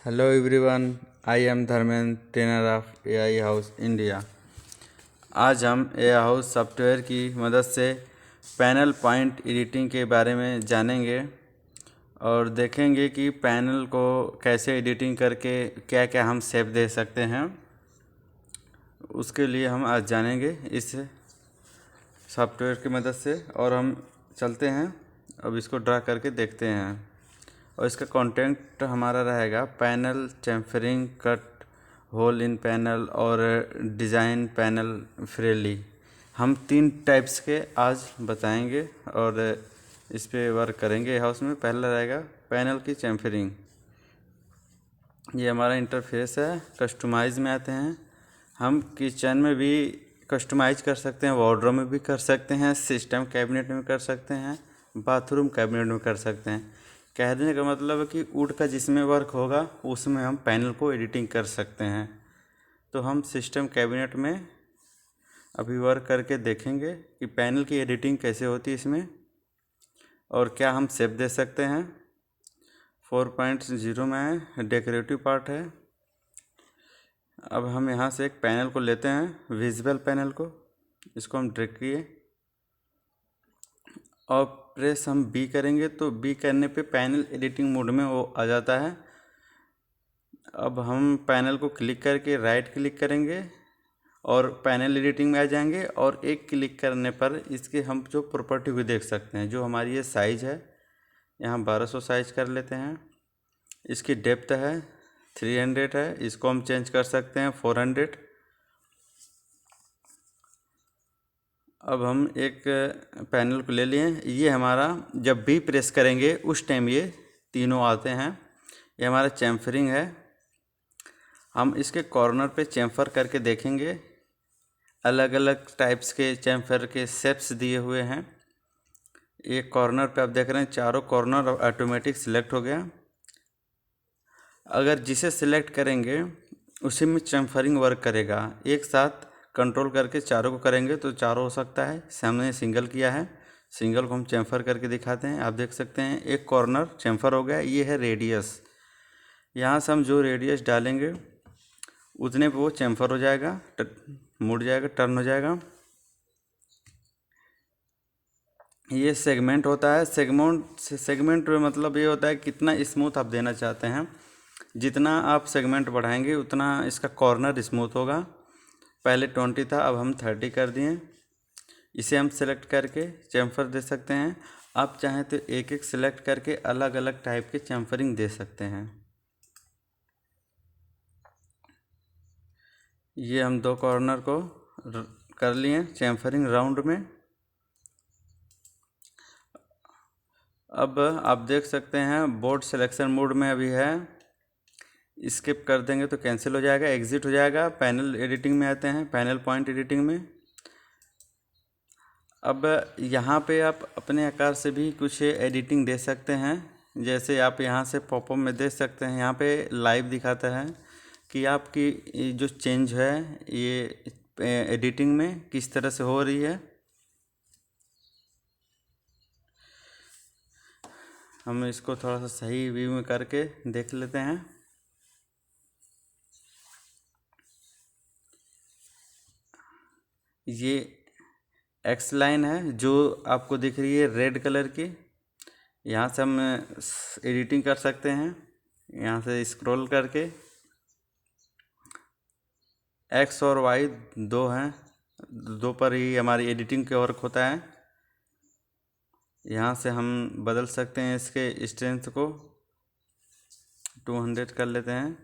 Hello everyone, I am Dharmendra, trainer of AI house India. आज हम AI house software की मदद से पैनल पॉइंट एडिटिंग के बारे में जानेंगे और देखेंगे कि पैनल को कैसे एडिटिंग करके क्या क्या हम शेप दे सकते हैं। उसके लिए हम आज जानेंगे इस सॉफ्टवेयर की मदद से। और हम चलते हैं, अब इसको ड्रा करके देखते हैं। और इसका कंटेंट हमारा रहेगा panel chamfering, cut hole in panel और डिज़ाइन पैनल फ्रेली। हम 3 टाइप्स के आज बताएंगे और इस पे वर्क करेंगे हाउस में। पहला रहेगा पैनल की चैम्फरिंग। ये हमारा इंटरफेस है। कस्टमाइज़ में आते हैं। हम किचन में भी कस्टमाइज कर सकते हैं, वार्डरोब में भी कर सकते हैं, सिस्टम कैबिनेट में कर सकते हैं, बाथरूम कैबिनेट में कर सकते हैं। कहने का मतलब है कि वुड का जिसमें वर्क होगा उसमें हम पैनल को एडिटिंग कर सकते हैं। तो हम सिस्टम कैबिनेट में अभी वर्क करके देखेंगे कि पैनल की एडिटिंग कैसे होती है इसमें और क्या हम शेप दे सकते हैं। 4.0 में है, डेकोरेटिव पार्ट है। अब हम यहाँ से एक पैनल को लेते हैं, विजिबल पैनल को। इसको हम ड्रैग किए और प्रेस हम बी करेंगे तो बी करने पे पैनल एडिटिंग मोड में वो आ जाता है। अब हम पैनल को क्लिक करके राइट क्लिक करेंगे और पैनल एडिटिंग में आ जाएंगे। और एक क्लिक करने पर इसके हम जो प्रॉपर्टी भी देख सकते हैं। जो हमारी ये साइज़ है, यहाँ 1200 साइज कर लेते हैं। इसकी डेप्थ है 300 है, इसको हम चेंज कर सकते हैं 400। अब हम एक पैनल को ले लिए। ये हमारा जब भी प्रेस करेंगे उस टाइम ये तीनों आते हैं। ये हमारा चैम्फरिंग है। हम इसके कॉर्नर पे चैम्फर करके देखेंगे। अलग अलग टाइप्स के चैम्फर के शेप्स दिए हुए हैं। एक कॉर्नर पे आप देख रहे हैं, चारों कॉर्नर ऑटोमेटिक सिलेक्ट हो गया। अगर जिसे सिलेक्ट करेंगे उसी में चैम्फरिंग वर्क करेगा। एक साथ कंट्रोल करके चारों को करेंगे तो चारों हो सकता है। सामने सिंगल किया है, सिंगल को हम चैम्फर करके दिखाते हैं। आप देख सकते हैं एक कॉर्नर चैम्फर हो गया। ये है रेडियस। यहाँ से हम जो रेडियस डालेंगे उतने पे वो चैम्फर हो जाएगा, मुड़ जाएगा, टर्न हो जाएगा। ये सेगमेंट होता है। सेगमेंट में मतलब ये होता है कितना स्मूथ आप देना चाहते हैं। जितना आप सेगमेंट बढ़ाएंगे उतना इसका कॉर्नर स्मूथ होगा। पहले 20 था, अब हम 30 कर दिए। इसे हम सेलेक्ट करके चैम्फर दे सकते हैं। आप चाहें तो एक एक सेलेक्ट करके अलग अलग टाइप के चैम्फरिंग दे सकते हैं। ये हम 2 कॉर्नर को कर लिए चैम्फरिंग राउंड में। अब आप देख सकते हैं बोर्ड सिलेक्शन मोड में अभी है। स्किप कर देंगे तो कैंसिल हो जाएगा, एग्जिट हो जाएगा। पैनल एडिटिंग में आते हैं, पैनल पॉइंट एडिटिंग में। अब यहाँ पे आप अपने आकार से भी कुछ एडिटिंग दे सकते हैं। जैसे आप यहाँ से पॉपअप में देख सकते हैं, यहाँ पे लाइव दिखाता है कि आपकी जो चेंज है ये एडिटिंग में किस तरह से हो रही है। हम इसको थोड़ा सा सही व्यू में करके देख लेते हैं। ये एक्स लाइन है जो आपको दिख रही है रेड कलर की। यहाँ से हम एडिटिंग कर सकते हैं। यहाँ से स्क्रॉल करके एक्स और वाई 2 हैं, 2 पर ही हमारी एडिटिंग का वर्क होता है। यहाँ से हम बदल सकते हैं इसके स्ट्रेंथ को 200 कर लेते हैं,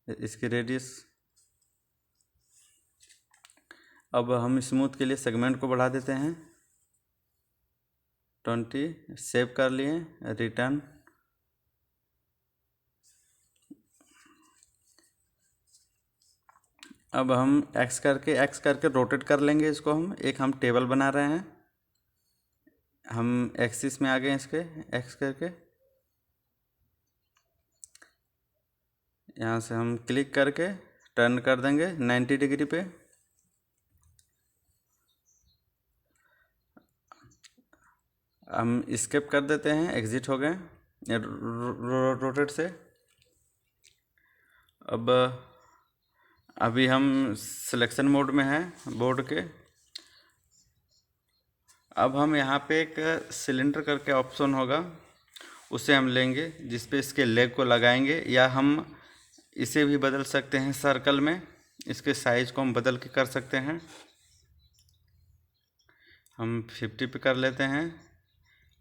इसकी रेडियस। अब हम स्मूथ के लिए सेगमेंट को बढ़ा देते हैं 20। सेव कर लिए, रिटर्न। अब हम एक्स करके रोटेट कर लेंगे इसको। हम टेबल बना रहे हैं। हम एक्सिस में आ गए इसके, एक्स करके यहाँ से हम क्लिक करके टर्न कर देंगे 90 डिग्री पे। हम स्किप कर देते हैं, एग्जिट हो गए रोटेट से। अब अभी हम सिलेक्शन मोड में हैं बोर्ड के। अब हम यहाँ पे एक सिलेंडर करके ऑप्शन होगा, उसे हम लेंगे, जिस पे इसके लेग को लगाएंगे, या हम इसे भी बदल सकते हैं सर्कल में। इसके साइज को हम बदल के कर सकते हैं। हम 50 पे कर लेते हैं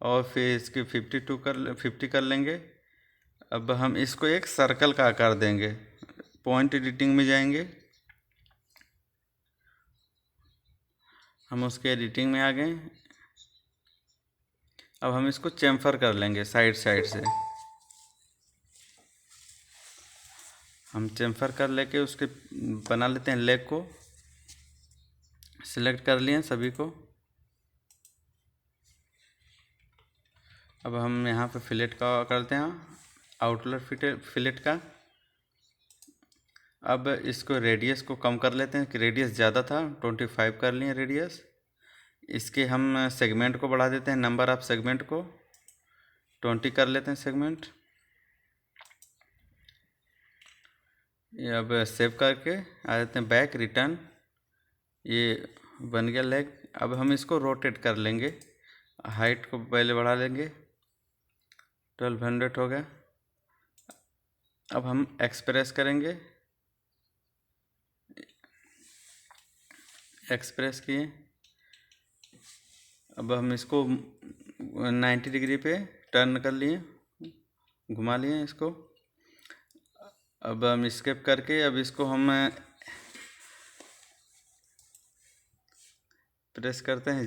और फिर इसकी 50 कर लेंगे। अब हम इसको एक सर्कल का आकार देंगे। पॉइंट एडिटिंग में जाएंगे, हम उसके एडिटिंग में आ गए। अब हम इसको चेम्फर कर लेंगे साइड से। हम चेम्फर कर लेके उसके बना लेते हैं लेग को। सिलेक्ट कर लिए सभी को। अब हम यहाँ पे फिलेट का करते हैं, आउटलर फिलेट का। अब इसको रेडियस को कम कर लेते हैं कि रेडियस ज़्यादा था, 25 कर लिए रेडियस। इसके हम सेगमेंट को बढ़ा देते हैं, नंबर ऑफ सेगमेंट को 20 कर लेते हैं सेगमेंट। ये अब सेव करके आ जाते हैं बैक रिटर्न। ये बन गया लेग। अब हम इसको रोटेट कर लेंगे, हाइट को पहले बढ़ा लेंगे, 1200 हो गया। अब हम एक्सप्रेस करेंगे, एक्सप्रेस किए। अब हम इसको 90 डिग्री पे टर्न कर लिए, घुमा लिए इसको। अब हम स्केप करके अब इसको हम प्रेस करते हैं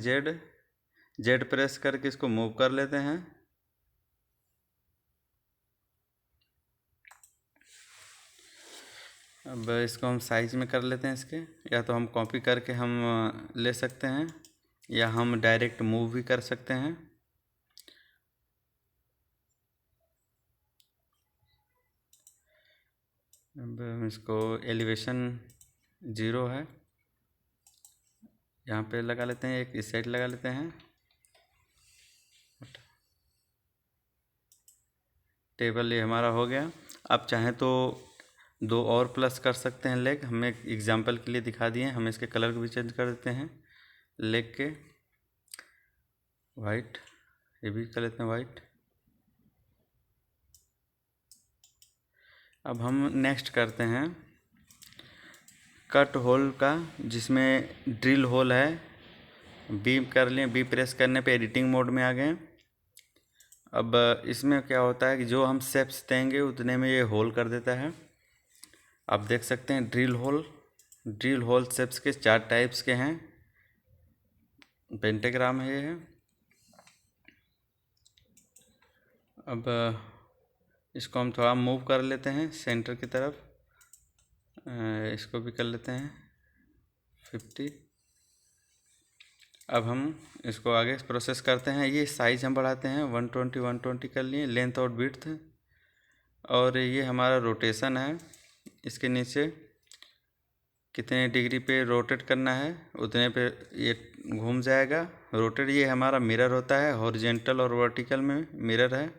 जेड प्रेस करके इसको मूव कर लेते हैं। अब इसको हम साइज में कर लेते हैं इसके, या तो हम कॉपी करके हम ले सकते हैं, या हम डायरेक्ट मूव भी कर सकते हैं। अब हम इसको एलिवेशन 0 है, यहाँ पे लगा लेते हैं, एक इस साइड लगा लेते हैं। टेबल ये हमारा हो गया। आप चाहें तो 2 और प्लस कर सकते हैं लेग, हम एक एग्जांपल के लिए दिखा दिए। हम इसके कलर को भी चेंज कर देते हैं, लेग के वाइट, ये भी कर लेते हैं वाइट। अब हम नेक्स्ट करते हैं कट होल का, जिसमें ड्रिल होल है। बी कर लें, बी प्रेस करने पे एडिटिंग मोड में आ गए। अब इसमें क्या होता है कि जो हम शेप्स देंगे उतने में ये होल कर देता है। आप देख सकते हैं ड्रिल होल शेप्स के 4 टाइप्स के हैं। पेंटाग्राम है ये। अब इसको हम थोड़ा मूव कर लेते हैं सेंटर की तरफ। इसको भी कर लेते हैं 50। अब हम इसको आगे प्रोसेस करते हैं। ये साइज हम बढ़ाते हैं 120 कर लिए, लेंथ और विड्थ। और ये हमारा रोटेशन है, इसके नीचे कितने डिग्री पे रोटेट करना है उतने पे ये घूम जाएगा रोटेट। ये हमारा मिरर होता है, हॉरिजेंटल और वर्टिकल में मिरर है।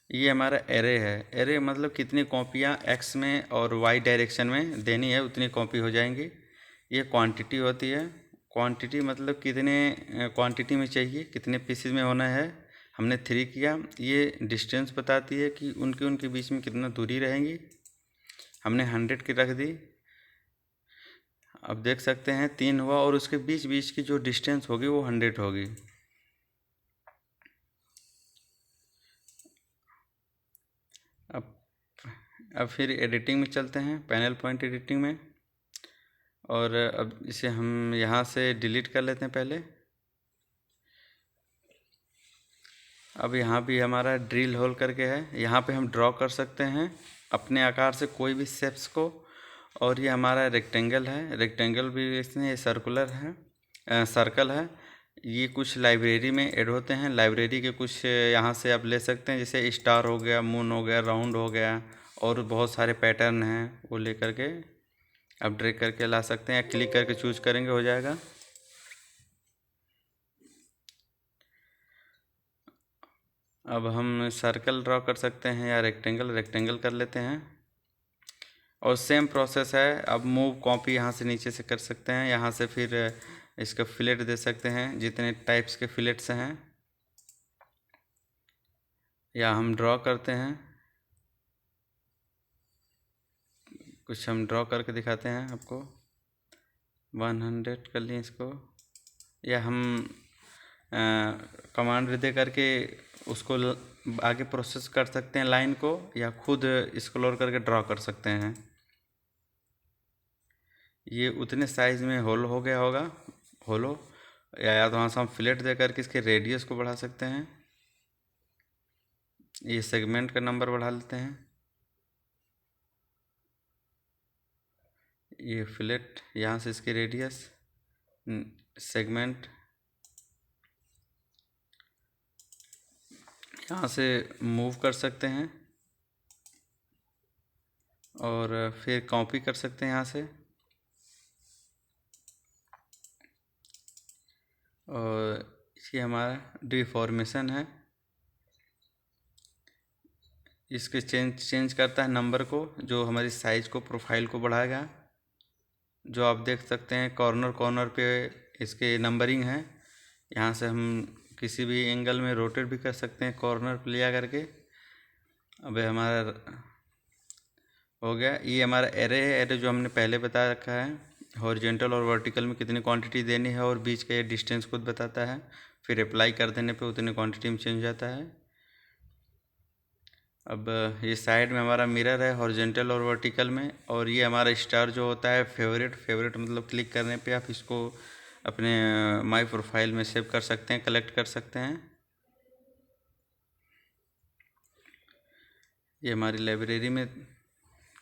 ये हमारा एरे है। एरे मतलब कितनी कॉपियाँ एक्स में और वाई डायरेक्शन में देनी है उतनी कॉपी हो जाएंगी। ये क्वांटिटी होती है। क्वांटिटी मतलब कितने क्वांटिटी में चाहिए, कितने पीसेज में होना है। हमने 3 किया। ये डिस्टेंस बताती है कि उनके बीच में कितना दूरी रहेंगी। हमने 100 की रख दी। अब देख सकते हैं 3 हुआ, और उसके बीच की जो डिस्टेंस होगी वो 100 होगी। अब फिर एडिटिंग में चलते हैं, पैनल पॉइंट एडिटिंग में। और अब इसे हम यहाँ से डिलीट कर लेते हैं पहले। अब यहाँ भी हमारा ड्रिल होल करके है, यहाँ पे हम ड्रॉ कर सकते हैं अपने आकार से कोई भी शेप्स को। और ये हमारा रेक्टेंगल है, रेक्टेंगल भी इसमें सर्कुलर है, सर्कल है। ये कुछ लाइब्रेरी में ऐड होते हैं, लाइब्रेरी के कुछ यहाँ से आप ले सकते हैं, जैसे स्टार हो गया, मून हो गया, राउंड हो गया, और बहुत सारे पैटर्न हैं, वो ले करके आप ड्रैग करके ला सकते हैं, या क्लिक करके चूज करेंगे हो जाएगा। अब हम सर्कल ड्रॉ कर सकते हैं या रेक्टेंगल कर लेते हैं। और सेम प्रोसेस है। अब मूव कॉपी यहाँ से नीचे से कर सकते हैं, यहाँ से फिर इसका फिलेट दे सकते हैं जितने टाइप्स के फिलेट्स हैं, या हम ड्रॉ करते हैं। कुछ हम ड्रॉ करके दिखाते हैं आपको। 100 कर लिए इसको, या हम कमांड दे करके उसको आगे प्रोसेस कर सकते हैं लाइन को, या खुद स्क्रॉल करके ड्रॉ कर सकते हैं। ये उतने साइज में होल हो गया होगा, होलो। या तो वहाँ से हम फिलेट दे करके इसके रेडियस को बढ़ा सकते हैं। ये सेगमेंट का नंबर बढ़ा लेते हैं। ये फिलेट, यहाँ से इसकी रेडियस, सेगमेंट, यहाँ से मूव कर सकते हैं और फिर कॉपी कर सकते हैं यहाँ से। और ये हमारा डिफॉर्मेशन है। इसके चेंज करता है नंबर को, जो हमारी साइज को, प्रोफाइल को बढ़ाएगा। जो आप देख सकते हैं कॉर्नर पे इसके नंबरिंग है। यहाँ से हम किसी भी एंगल में रोटेट भी कर सकते हैं कॉर्नर पे लिया करके। अब हमारा हो गया। ये हमारा एरे है। एरे जो हमने पहले बता रखा है, हॉरिजॉन्टल और वर्टिकल में कितनी क्वांटिटी देनी है, और बीच का ये डिस्टेंस खुद बताता है। फिर अप्लाई कर देने पे उतनी क्वांटिटी में चेंज हो जाता है। अब ये साइड में हमारा मिरर है हॉरिजॉन्टल और वर्टिकल में। और ये हमारा स्टार जो होता है फेवरेट मतलब क्लिक करने पे आप इसको अपने माई प्रोफाइल में सेव कर सकते हैं, कलेक्ट कर सकते हैं। ये हमारी लाइब्रेरी में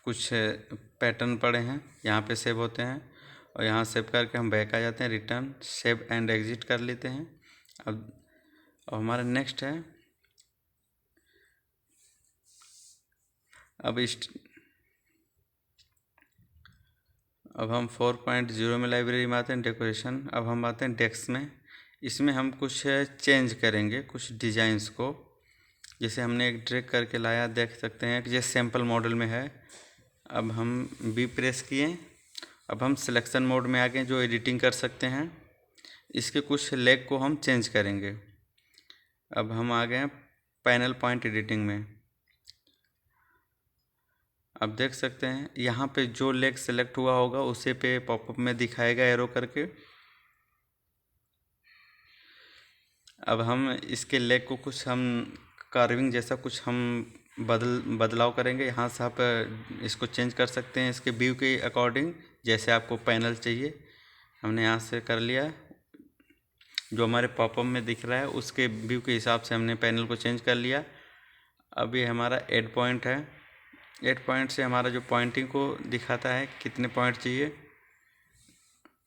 कुछ पैटर्न पड़े हैं, यहाँ पे सेव होते हैं। और यहाँ सेव करके हम बैक आ जाते हैं, रिटर्न सेव एंड एग्जिट कर लेते हैं। अब हमारा नेक्स्ट है, अब हम 4.0 में लाइब्रेरी में आते हैं, डेकोरेशन। अब हम आते हैं डेस्क में। इसमें हम कुछ चेंज करेंगे, कुछ डिज़ाइंस को। जैसे हमने एक ड्रैग करके लाया, देख सकते हैं कि ये सैम्पल मॉडल में है। अब हम बी प्रेस किए। अब हम सिलेक्शन मोड में आ गए, जो एडिटिंग कर सकते हैं। इसके कुछ लेग को हम चेंज करेंगे। अब हम आ गए पैनल पॉइंट एडिटिंग में। अब देख सकते हैं यहाँ पे जो लेग सेलेक्ट हुआ होगा उसे पे पॉपअप में दिखाएगा एरो करके। अब हम इसके लेग को कुछ हम कार्विंग जैसा कुछ हम बदलाव करेंगे। यहाँ से आप इसको चेंज कर सकते हैं इसके व्यू के अकॉर्डिंग, जैसे आपको पैनल चाहिए। हमने यहाँ से कर लिया, जो हमारे पॉपअप में दिख रहा है उसके व्यू के हिसाब से हमने पैनल को चेंज कर लिया। अब ये हमारा एड पॉइंट है। एड पॉइंट से हमारा जो पॉइंटिंग को दिखाता है कितने पॉइंट चाहिए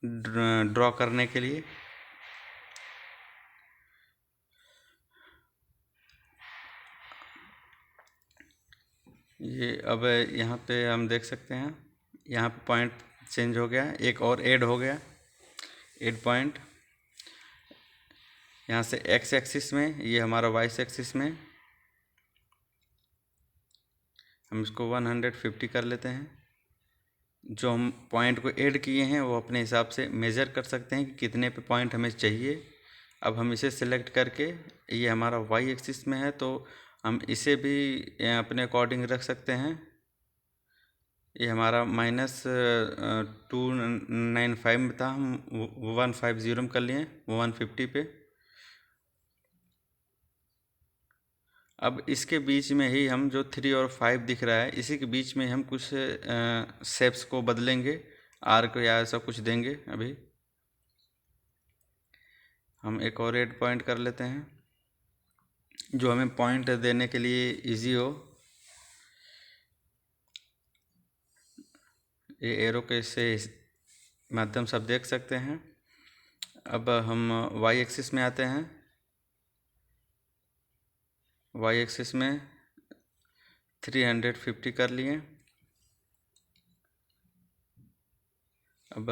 ड्रॉ करने के लिए। ये अब यहाँ पे हम देख सकते हैं, यहाँ पे पॉइंट चेंज हो गया, एक और ऐड हो गया, ऐड पॉइंट। यहाँ से एक्स एक्सिस में, ये हमारा वाई एक्सिस में। हम इसको 150 कर लेते हैं। जो हम पॉइंट को ऐड किए हैं वो अपने हिसाब से मेज़र कर सकते हैं कि कितने पे पॉइंट हमें चाहिए। अब हम इसे सेलेक्ट करके, ये हमारा वाई एक्सिस में है तो हम इसे भी अपने अकॉर्डिंग रख सकते हैं। ये हमारा -295 में था, हम 150 में कर लिए 150 पे। अब इसके बीच में ही हम जो 3 और 5 दिख रहा है, इसी के बीच में हम कुछ शेप्स को बदलेंगे, आर्क या ऐसा कुछ देंगे। अभी हम एक और ऐड पॉइंट कर लेते हैं, जो हमें पॉइंट देने के लिए इजी हो। ये एरो के से माध्यम से आप देख सकते हैं। अब हम वाई एक्सिस में आते हैं। वाई एक्सिस में 350 कर लिए। अब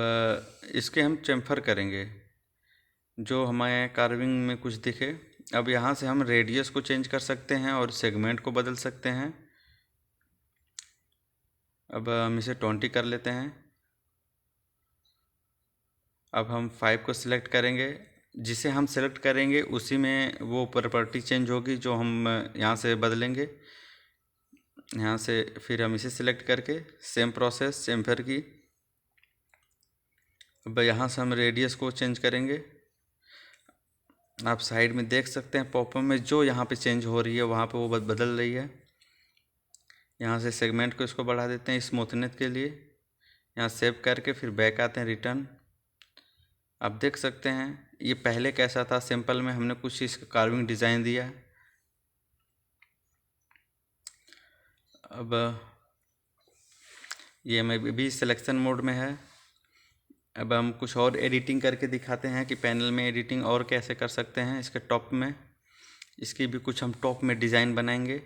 इसके हम चेम्फर करेंगे, जो हमारे कार्विंग में कुछ दिखे अब यहाँ से हम रेडियस को चेंज कर सकते हैं और सेगमेंट को बदल सकते हैं। अब हम इसे 20 कर लेते हैं। अब हम 5 को सिलेक्ट करेंगे। जिसे हम सेलेक्ट करेंगे उसी में वो प्रॉपर्टी चेंज होगी जो हम यहाँ से बदलेंगे। यहाँ से फिर हम इसे सिलेक्ट करके सेम प्रोसेस सेम फिर की। अब यहाँ से हम रेडियस को चेंज करेंगे। आप साइड में देख सकते हैं पॉपअप में जो यहाँ पे चेंज हो रही है वहाँ पे वो बदल रही है। यहाँ से सेगमेंट को इसको बढ़ा देते हैं स्मूथनेस के लिए। यहाँ सेव करके फिर बैक आते हैं रिटर्न। आप देख सकते हैं ये पहले कैसा था, सिंपल में हमने कुछ इसका कार्विंग डिज़ाइन दिया। अब ये मैं भी सिलेक्शन मोड में है। अब हम कुछ और एडिटिंग करके दिखाते हैं कि पैनल में एडिटिंग और कैसे कर सकते हैं। इसके टॉप में इसकी भी कुछ हम टॉप में डिज़ाइन बनाएंगे।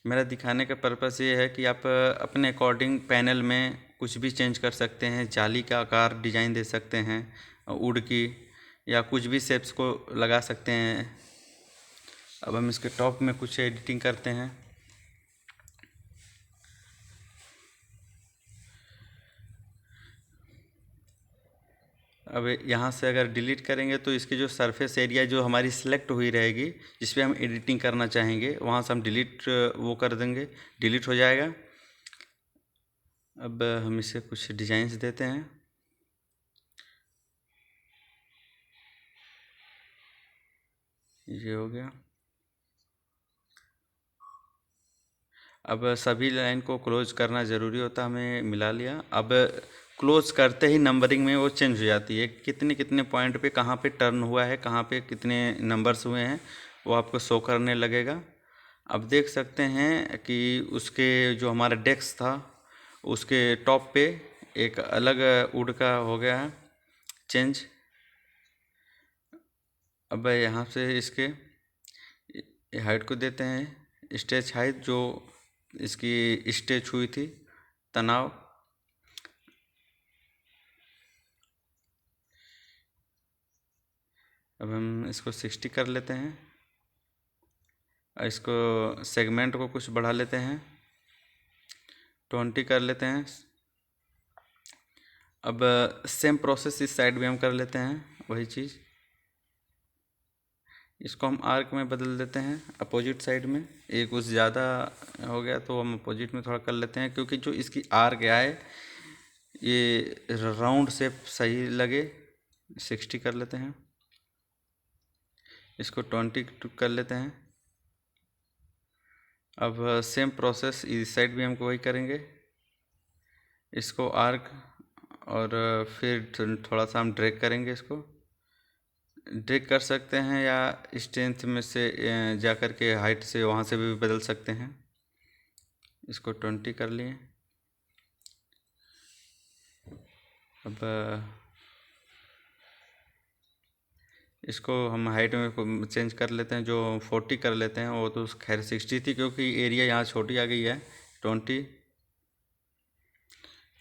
मेरा दिखाने का पर्पस ये है कि आप अपने अकॉर्डिंग पैनल में कुछ भी चेंज कर सकते हैं। जाली का आकार डिज़ाइन दे सकते हैं, वुड की, या कुछ भी शेप्स को लगा सकते हैं। अब हम इसके टॉप में कुछ एडिटिंग करते हैं। अब यहाँ से अगर डिलीट करेंगे तो इसकी जो सरफेस एरिया जो हमारी सिलेक्ट हुई रहेगी जिस पे हम एडिटिंग करना चाहेंगे वहाँ से हम डिलीट वो कर देंगे, डिलीट हो जाएगा। अब हम इसे कुछ डिज़ाइंस देते हैं। ये हो गया। अब सभी लाइन को क्लोज करना ज़रूरी होता है, हमें मिला लिया। अब क्लोज करते ही नंबरिंग में वो चेंज हो जाती है, कितने कितने पॉइंट पे कहाँ पे टर्न हुआ है, कहाँ पे कितने नंबर्स हुए हैं वो आपको शो करने लगेगा। अब देख सकते हैं कि उसके जो हमारा डेस्क था उसके टॉप पे एक अलग वुड का हो गया है चेंज। अब यहाँ से इसके हाइट को देते हैं स्टेच हाइट, जो इसकी स्टेच हुई थी तनाव। अब हम इसको 60 कर लेते हैं और इसको सेगमेंट को कुछ बढ़ा लेते हैं, 20 कर लेते हैं। अब सेम प्रोसेस इस साइड भी हम कर लेते हैं, वही चीज़। इसको हम आर्क में बदल देते हैं अपोजिट साइड में। ये कुछ ज़्यादा हो गया तो हम अपोजिट में थोड़ा कर लेते हैं, क्योंकि जो इसकी आर्क आए ये राउंड शेप सही लगे। 60 कर लेते हैं, इसको 20 कर लेते हैं। अब सेम प्रोसेस इस साइड भी हमको वही करेंगे। इसको आर्क और फिर थोड़ा सा हम ड्रैग करेंगे, इसको ड्रैग कर सकते हैं या स्ट्रेंथ में से जा कर के हाइट से वहाँ से भी बदल सकते हैं। इसको 20 कर लिए। अब इसको हम हाइट में चेंज कर लेते हैं, जो 40 कर लेते हैं। वो तो खैर 60 थी क्योंकि एरिया यहाँ छोटी आ गई है, 20।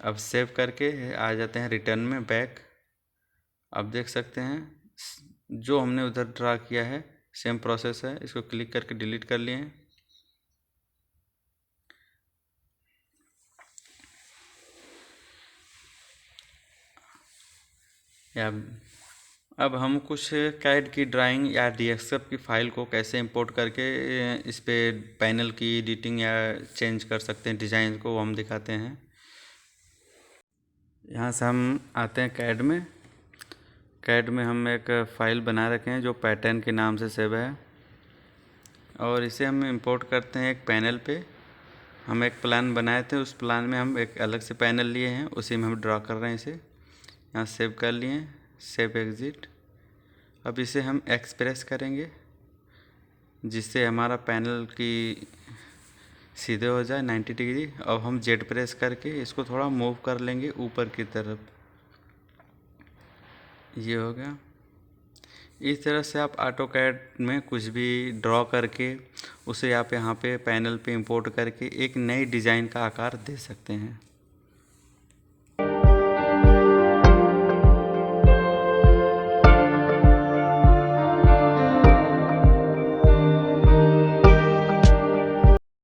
अब सेव करके आ जाते हैं रिटर्न में बैक। आप देख सकते हैं जो हमने उधर ड्रा किया है सेम प्रोसेस है। इसको क्लिक करके डिलीट कर लिए। या अब हम कुछ कैड की ड्राइंग या डीएक्सएफ की फ़ाइल को कैसे इंपोर्ट करके इस पे पैनल की एडिटिंग या चेंज कर सकते हैं डिज़ाइन को, वो हम दिखाते हैं। यहाँ से हम आते हैं कैड में। कैड में हम एक फ़ाइल बना रखे हैं जो पैटर्न के नाम से सेव है, और इसे हम इंपोर्ट करते हैं एक पैनल पे। हम एक प्लान बनाए थे, उस प्लान में हम एक अलग से पैनल लिए हैं, उसी में हम ड्रा कर रहे हैं। इसे यहाँ सेव कर लिए, सेव एग्ज़िट। अब इसे हम एक्सप्रेस करेंगे जिससे हमारा पैनल की सीधे हो जाए 90 डिग्री। अब हम जेड प्रेस करके इसको थोड़ा मूव कर लेंगे ऊपर की तरफ। ये हो गया। इस तरह से आप ऑटोकैड में कुछ भी ड्रॉ करके उसे आप यहाँ पे पैनल पे इंपोर्ट करके एक नई डिज़ाइन का आकार दे सकते हैं।